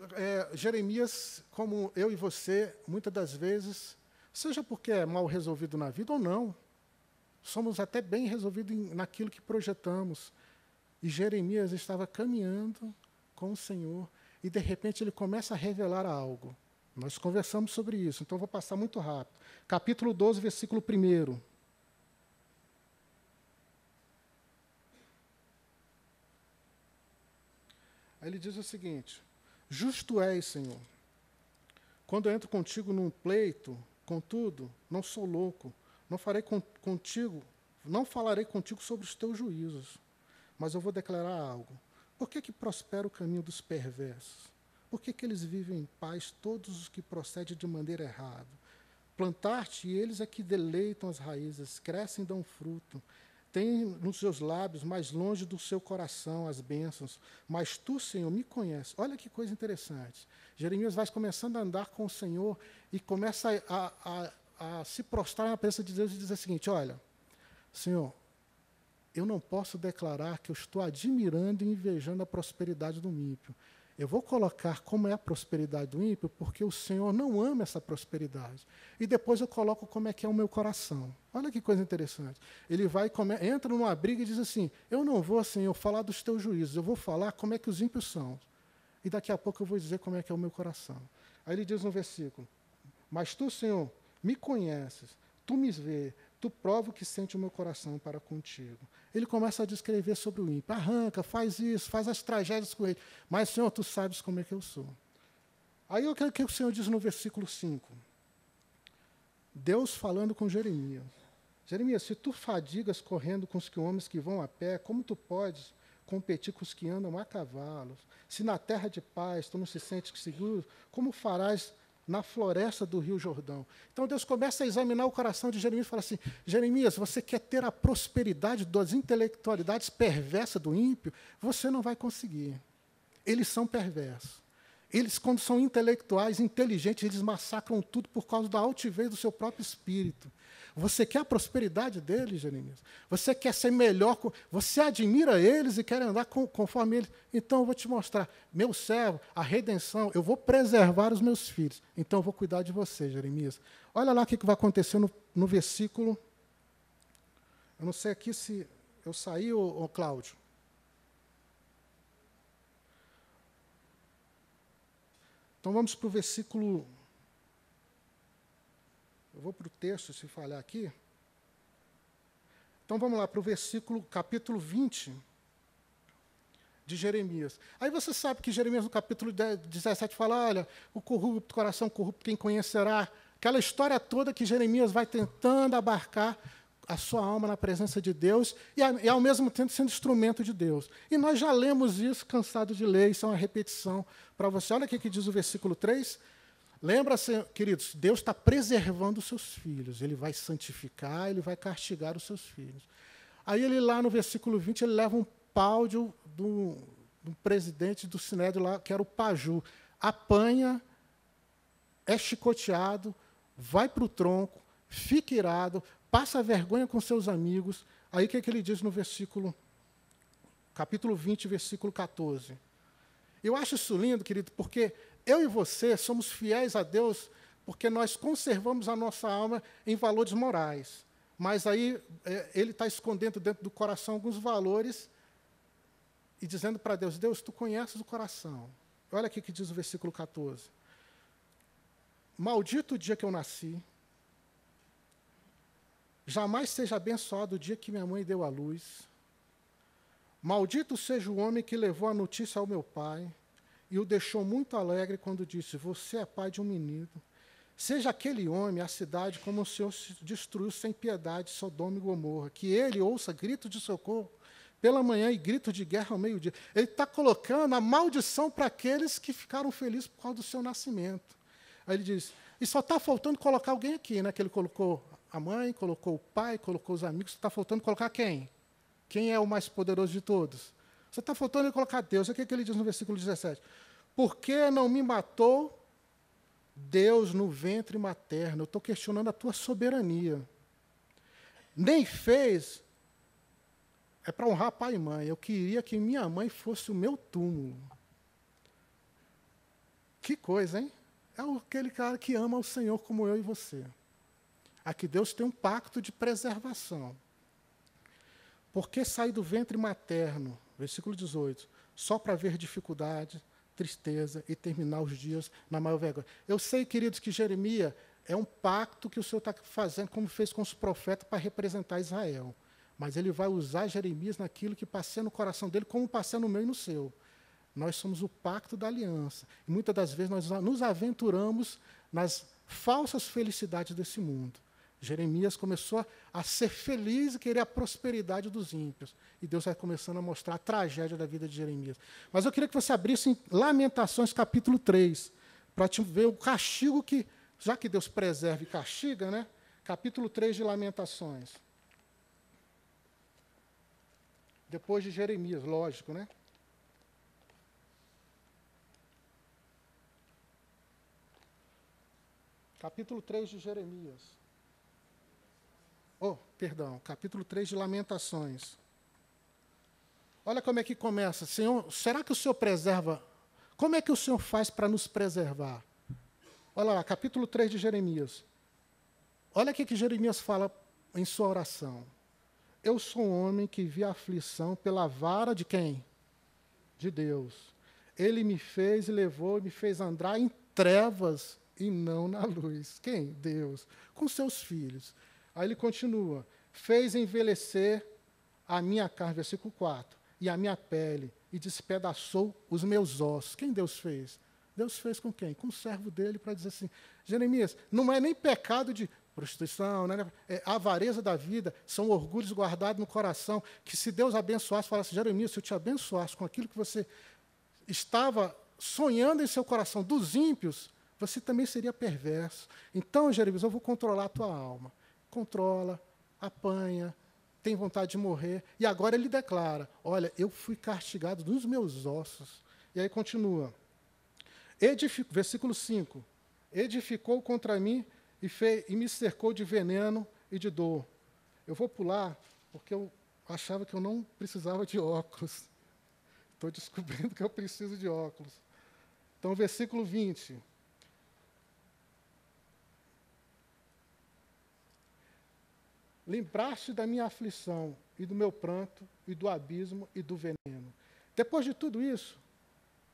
Speaker 1: Jeremias, como eu e você, muitas das vezes, seja porque é mal resolvido na vida ou não, somos até bem resolvidos naquilo que projetamos. E Jeremias estava caminhando com o Senhor, e de repente ele começa a revelar algo. Nós conversamos sobre isso, então vou passar muito rápido. Capítulo 12, versículo 1. Aí ele diz o seguinte: justo és, Senhor, quando eu entro contigo num pleito, contudo, não sou louco, não falarei contigo sobre os teus juízos, mas eu vou declarar algo. Por que prospera o caminho dos perversos? Por que eles vivem em paz, todos os que procedem de maneira errada? Plantar-te, e eles é que deleitam as raízes, crescem e dão fruto. Tem nos seus lábios, mais longe do seu coração, as bênçãos. Mas tu, Senhor, me conheces. Olha que coisa interessante. Jeremias vai começando a andar com o Senhor e começa a se prostrar na presença de Deus e dizer o seguinte: olha, Senhor, eu não posso declarar que eu estou admirando e invejando a prosperidade do ímpio. Eu vou colocar como é a prosperidade do ímpio, porque o Senhor não ama essa prosperidade. E depois eu coloco como é que é o meu coração. Olha que coisa interessante. Ele vai, entra numa briga e diz assim: eu não vou, Senhor, falar dos teus juízos, eu vou falar como é que os ímpios são. E daqui a pouco eu vou dizer como é que é o meu coração. Aí ele diz no versículo: mas tu, Senhor, me conheces, tu me vês, tu prova o que sente o meu coração para contigo. Ele começa a descrever sobre o ímpio. Arranca, faz isso, faz as tragédias com ele. Mas, Senhor, tu sabes como é que eu sou. Aí o que o Senhor diz no versículo 5? Deus falando com Jeremias. Jeremias, se tu fadigas correndo com os homens que vão a pé, como tu podes competir com os que andam a cavalos? Se na terra de paz tu não se sentes seguro, como farás na floresta do Rio Jordão? Então Deus começa a examinar o coração de Jeremias e fala assim: Jeremias, você quer ter a prosperidade das intelectualidades perversas do ímpio? Você não vai conseguir. Eles são perversos. Eles, quando são intelectuais, inteligentes, eles massacram tudo por causa da altivez do seu próprio espírito. Você quer a prosperidade deles, Jeremias? Você quer ser melhor? Você admira eles e quer andar conforme eles? Então eu vou te mostrar. Meu servo, a redenção, eu vou preservar os meus filhos. Então eu vou cuidar de você, Jeremias. Olha lá o que vai acontecer no versículo. Eu não sei aqui se eu saí, ou Cláudio. Então vamos para o versículo. Eu vou para o texto, se falhar aqui. Então vamos lá para o versículo, capítulo 20 de Jeremias. Aí você sabe que Jeremias, no capítulo 17, fala: olha, o corrupto, coração corrupto, quem conhecerá? Aquela história toda que Jeremias vai tentando abarcar a sua alma na presença de Deus e ao mesmo tempo, sendo instrumento de Deus. E nós já lemos isso, cansados de ler, isso é uma repetição para você. Olha o que diz o versículo 3. Lembra-se, queridos, Deus está preservando os seus filhos. Ele vai santificar, ele vai castigar os seus filhos. Aí ele lá no versículo 20, ele leva um pau do presidente do Sinédrio lá, que era o Paju. Apanha, é chicoteado, vai para o tronco, fica irado, passa vergonha com seus amigos. Aí o que ele diz no versículo, capítulo 20, versículo 14. Eu acho isso lindo, querido, porque eu e você somos fiéis a Deus porque nós conservamos a nossa alma em valores morais. Mas aí ele está escondendo dentro do coração alguns valores e dizendo para Deus: Deus, tu conheces o coração. Olha aqui que diz o versículo 14. Maldito o dia que eu nasci. Jamais seja abençoado o dia que minha mãe deu à luz. Maldito seja o homem que levou a notícia ao meu pai e o deixou muito alegre quando disse: você é pai de um menino. Seja aquele homem, a cidade, como o Senhor destruiu sem piedade Sodoma e Gomorra, que ele ouça grito de socorro pela manhã e grito de guerra ao meio-dia. Ele está colocando a maldição para aqueles que ficaram felizes por causa do seu nascimento. Aí ele diz: e só está faltando colocar alguém aqui, né? Que ele colocou a mãe, colocou o pai, colocou os amigos, está faltando colocar quem? Quem é o mais poderoso de todos? Só está faltando ele colocar Deus. O que ele diz no versículo 17? Por que não me matou Deus no ventre materno? Eu estou questionando a tua soberania. Nem fez, é para honrar pai e mãe. Eu queria que minha mãe fosse o meu túmulo. Que coisa, hein? É aquele cara que ama o Senhor como eu e você. Aqui Deus tem um pacto de preservação. Porque saí do ventre materno, versículo 18, só para ver dificuldade, tristeza e terminar os dias na maior vergonha. Eu sei, queridos, que Jeremias é um pacto que o Senhor está fazendo, como fez com os profetas, para representar Israel. Mas ele vai usar Jeremias naquilo que passei no coração dele, como passei no meu e no seu. Nós somos o pacto da aliança. E muitas das vezes nós nos aventuramos nas falsas felicidades desse mundo. Jeremias começou a ser feliz e querer a prosperidade dos ímpios. E Deus vai começando a mostrar a tragédia da vida de Jeremias. Mas eu queria que você abrisse em Lamentações, capítulo 3, para te ver o castigo que, já que Deus preserva e castiga, né? Capítulo 3 de Lamentações. Depois de Jeremias, lógico, né? Capítulo 3 de Jeremias. Perdão, capítulo 3 de Lamentações. Olha como é que começa. Senhor, será que o Senhor preserva? Como é que o Senhor faz para nos preservar? Olha lá, capítulo 3 de Jeremias. Olha o que Jeremias fala em sua oração. Eu sou um homem que vi a aflição pela vara de quem? De Deus. Ele me fez e levou, me fez andar em trevas e não na luz. Quem? Deus. Com seus filhos. Aí ele continua. Fez envelhecer a minha carne, versículo 4, e a minha pele, e despedaçou os meus ossos. Quem Deus fez? Deus fez com quem? Com o servo dele, para dizer assim, Jeremias, não é nem pecado de prostituição, né? É avareza da vida, são orgulhos guardados no coração, que se Deus abençoasse, falasse, Jeremias, se eu te abençoasse com aquilo que você estava sonhando em seu coração dos ímpios, você também seria perverso. Então, Jeremias, eu vou controlar a tua alma. Controla, apanha, tem vontade de morrer. E agora ele declara, olha, eu fui castigado nos meus ossos. E aí continua. Versículo 5. Edificou contra mim e me cercou de veneno e de dor. Eu vou pular, porque eu achava que eu não precisava de óculos. Estou descobrindo que eu preciso de óculos. Então, versículo 20. Lembraste da minha aflição e do meu pranto e do abismo e do veneno. Depois de tudo isso,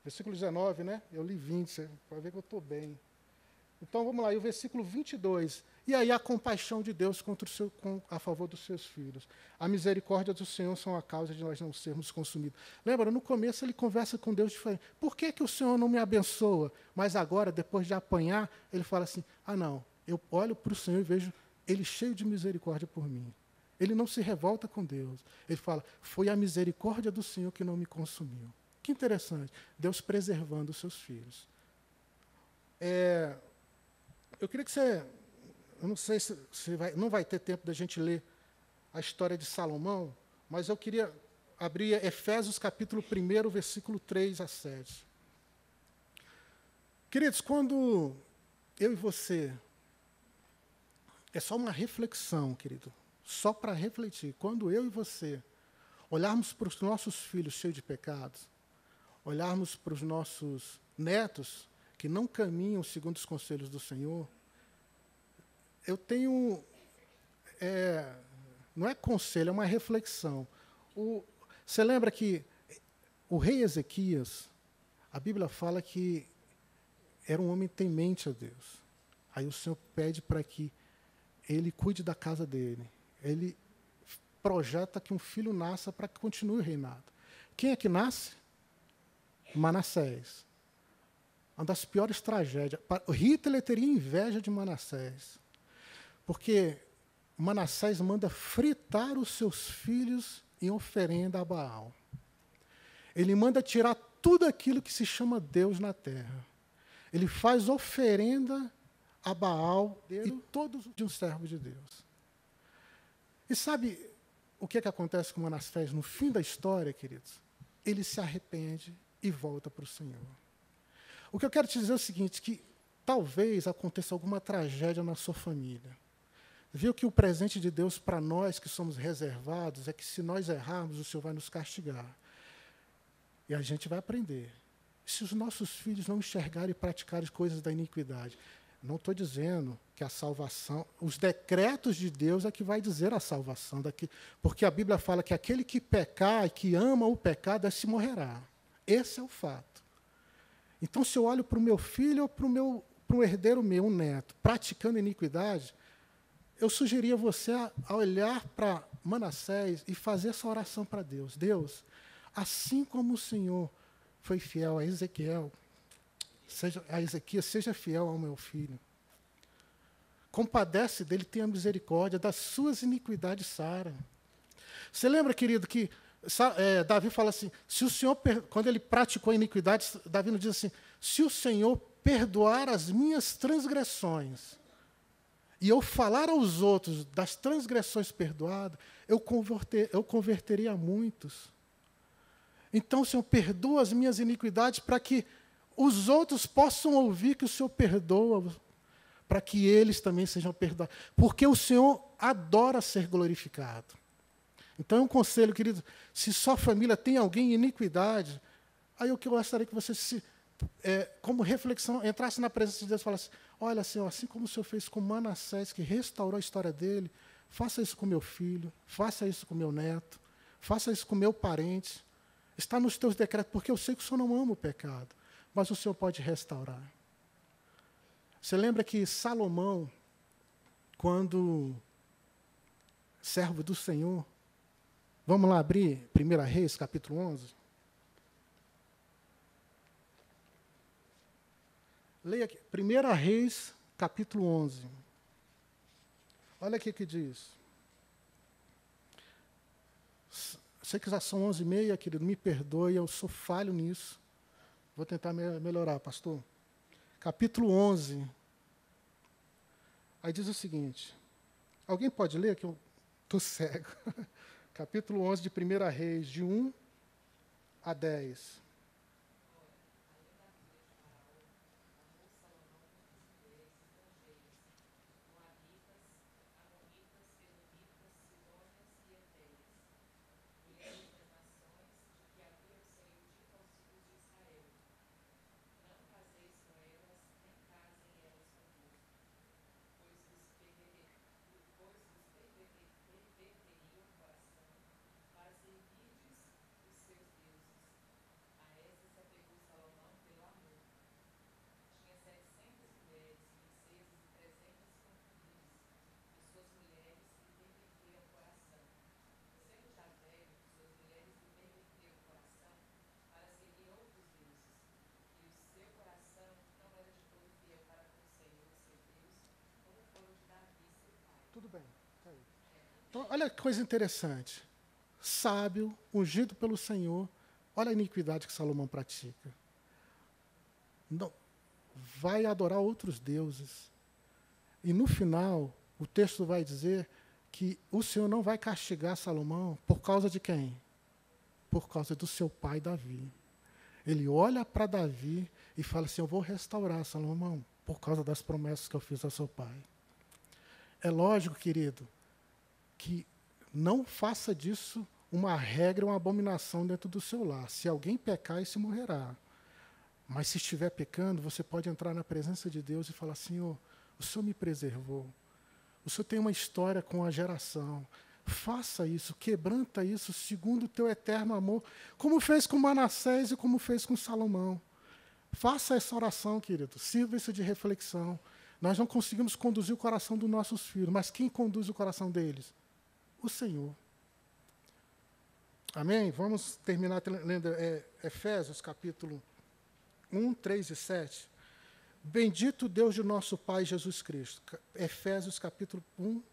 Speaker 1: versículo 19, né? Eu li 20, você vai ver que eu estou bem. Então, vamos lá, e o versículo 22. E aí a compaixão de Deus a favor dos seus filhos. A misericórdia do Senhor são a causa de nós não sermos consumidos. Lembra, no começo ele conversa com Deus diferente. Por que o Senhor não me abençoa? Mas agora, depois de apanhar, ele fala assim, não, eu olho para o Senhor e vejo ele cheio de misericórdia por mim. Ele não se revolta com Deus. Ele fala, foi a misericórdia do Senhor que não me consumiu. Que interessante. Deus preservando os seus filhos. Eu queria que você... Eu não sei se não vai ter tempo da gente ler a história de Salomão, mas eu queria abrir Efésios capítulo 1, versículo 3 a 7. Queridos, quando eu e você... É só uma reflexão, querido. Só para refletir. Quando eu e você olharmos para os nossos filhos cheios de pecados, olharmos para os nossos netos que não caminham segundo os conselhos do Senhor, eu tenho... não é conselho, é uma reflexão. Você lembra que o rei Ezequias, a Bíblia fala que era um homem temente a Deus. Aí o Senhor pede para que ele cuide da casa dele. Ele projeta que um filho nasça para que continue o reinado. Quem é que nasce? Manassés. Uma das piores tragédias. Hitler teria inveja de Manassés. Porque Manassés manda fritar os seus filhos em oferenda a Baal. Ele manda tirar tudo aquilo que se chama Deus na terra. Ele faz oferenda a Baal e todos de um servo de Deus. E sabe o que acontece com Manassés no fim da história, queridos? Ele se arrepende e volta para o Senhor. O que eu quero te dizer é o seguinte, que talvez aconteça alguma tragédia na sua família. Viu que o presente de Deus para nós que somos reservados é que se nós errarmos, o Senhor vai nos castigar. E a gente vai aprender. se os nossos filhos não enxergarem e praticarem coisas da iniquidade? Não estou dizendo que a salvação, os decretos de Deus é que vai dizer a salvação, porque a Bíblia fala que aquele que pecar e que ama o pecado, esse morrerá. Esse é o fato. Então, se eu olho para o meu filho ou para um herdeiro meu, um neto, praticando iniquidade, eu sugeria você a olhar para Manassés e fazer essa oração para Deus. Deus, assim como o Senhor foi fiel a Ezequiel, a Ezequias, seja fiel ao meu filho. Compadece dele, tenha misericórdia, das suas iniquidades sara. Você lembra, querido, que Davi fala assim, se o Senhor, quando ele praticou a iniquidade, Davi nos diz assim, se o Senhor perdoar as minhas transgressões, e eu falar aos outros das transgressões perdoadas, eu converteria muitos. Então, Senhor, perdoa as minhas iniquidades para que os outros possam ouvir que o Senhor perdoa, para que eles também sejam perdoados. Porque o Senhor adora ser glorificado. Então, é um conselho, querido, se sua família tem alguém em iniquidade, aí eu gostaria que você, como reflexão, entrasse na presença de Deus e falasse, olha, Senhor, assim como o Senhor fez com Manassés, que restaurou a história dele, faça isso com meu filho, faça isso com meu neto, faça isso com meu parente. Está nos teus decretos, porque eu sei que o Senhor não ama o pecado, mas o Senhor pode restaurar. Você lembra que Salomão, quando servo do Senhor, vamos lá abrir 1 Reis, capítulo 11? Leia aqui, 1 Reis, capítulo 11. Olha aqui o que diz. Sei que já são 11h30, querido, me perdoe, eu sou falho nisso. Vou tentar melhorar, pastor. Capítulo 11. Aí diz o seguinte. Alguém pode ler, que eu estou cego. Capítulo 11 de 1 Reis, de 1 a 10. Tudo bem. Tá aí. Então, olha que coisa interessante. Sábio, ungido pelo Senhor, olha a iniquidade que Salomão pratica. Não, vai adorar outros deuses. E no final, o texto vai dizer que o Senhor não vai castigar Salomão por causa de quem? Por causa do seu pai Davi. Ele olha para Davi e fala assim, eu vou restaurar Salomão por causa das promessas que eu fiz ao seu pai. É lógico, querido, que não faça disso uma regra, uma abominação dentro do seu lar. Se alguém pecar, esse morrerá. Mas se estiver pecando, você pode entrar na presença de Deus e falar, Senhor, o Senhor me preservou. O Senhor tem uma história com a geração. Faça isso, quebranta isso segundo o teu eterno amor, como fez com Manassés e como fez com Salomão. Faça essa oração, querido. Sirva isso de reflexão. Nós não conseguimos conduzir o coração dos nossos filhos, mas quem conduz o coração deles? O Senhor. Amém? Vamos terminar lendo Efésios, capítulo 1, 3 e 7. Bendito Deus de nosso Pai Jesus Cristo. Efésios, capítulo 1,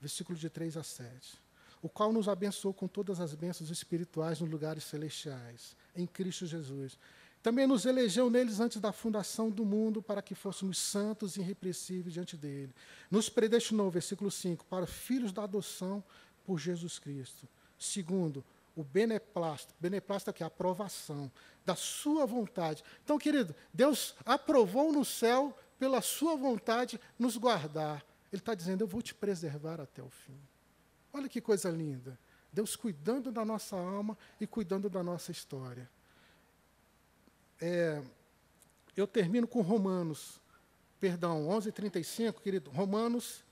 Speaker 1: versículo de 3 a 7. O qual nos abençoou com todas as bênçãos espirituais nos lugares celestiais, em Cristo Jesus. Também nos elegeu neles antes da fundação do mundo, para que fôssemos santos e irrepreensíveis diante dele. Nos predestinou, versículo 5, para filhos da adoção por Jesus Cristo. Segundo, o beneplácito. Beneplácito é o quê? A aprovação da sua vontade. Então, querido, Deus aprovou no céu, pela sua vontade, nos guardar. Ele está dizendo, eu vou te preservar até o fim. Olha que coisa linda. Deus cuidando da nossa alma e cuidando da nossa história. eu termino com Romanos, perdão, 11:35, querido. Romanos,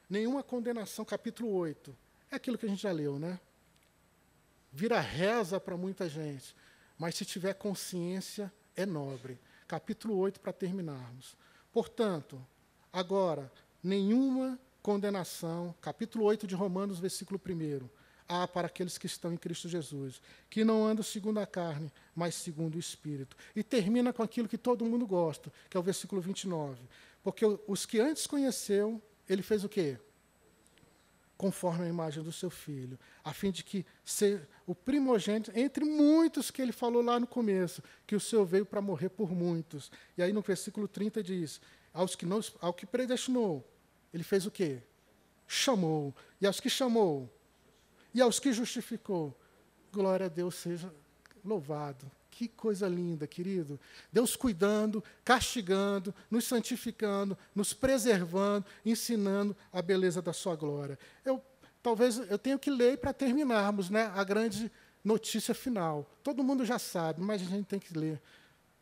Speaker 1: nenhuma condenação, capítulo 8. É aquilo que a gente já leu, né? Vira reza para muita gente, mas se tiver consciência, é nobre. Capítulo 8, para terminarmos. Portanto, agora, nenhuma condenação, capítulo 8 de Romanos, versículo 1, há para aqueles que estão em Cristo Jesus, que não andam segundo a carne, mas segundo o Espírito. E termina com aquilo que todo mundo gosta, que é o versículo 29. Porque os que antes conheceu, ele fez o quê? Conforme a imagem do seu Filho, a fim de que ser o primogênito, entre muitos que ele falou lá no começo, que o Senhor veio para morrer por muitos. E aí no versículo 30 diz, ao que predestinou, ele fez o quê? Chamou. E aos que chamou, e aos que justificou, glória a Deus seja louvado. Que coisa linda, querido. Deus cuidando, castigando, nos santificando, nos preservando, ensinando a beleza da sua glória. Talvez eu tenha que ler para terminarmos, né, a grande notícia final. Todo mundo já sabe, mas a gente tem que ler.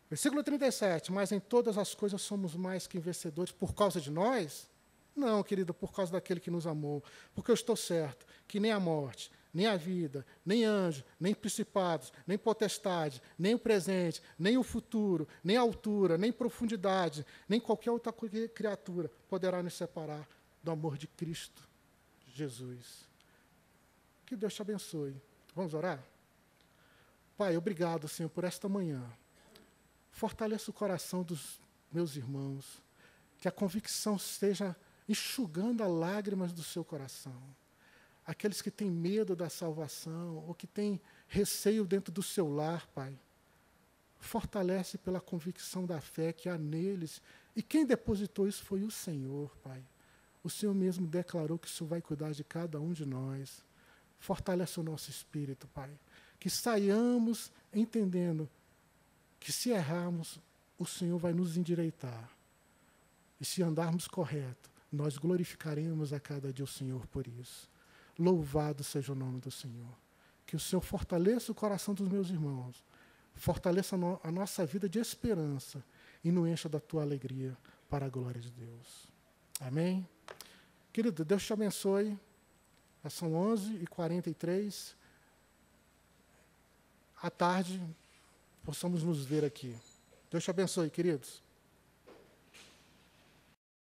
Speaker 1: Versículo 37, mas em todas as coisas somos mais que vencedores por causa de nós? Não, querido, por causa daquele que nos amou. Porque eu estou certo que nem a morte, nem a vida, nem anjo, nem principados, nem potestade, nem o presente, nem o futuro, nem a altura, nem profundidade, nem qualquer outra criatura poderá nos separar do amor de Cristo Jesus. Que Deus te abençoe. Vamos orar? Pai, obrigado, Senhor, por esta manhã. Fortaleça o coração dos meus irmãos, que a convicção esteja enxugando as lágrimas do seu coração. Aqueles que têm medo da salvação, ou que têm receio dentro do seu lar, Pai. Fortalece pela convicção da fé que há neles. E quem depositou isso foi o Senhor, Pai. O Senhor mesmo declarou que o Senhor vai cuidar de cada um de nós. Fortalece o nosso espírito, Pai. Que saiamos entendendo que se errarmos, o Senhor vai nos endireitar. E se andarmos correto, nós glorificaremos a cada dia o Senhor por isso. Louvado seja o nome do Senhor. Que o Senhor fortaleça o coração dos meus irmãos, fortaleça a nossa vida de esperança e nos encha da tua alegria para a glória de Deus. Amém? Querido, Deus te abençoe. Já são 11h43. À tarde, possamos nos ver aqui. Deus te abençoe, queridos.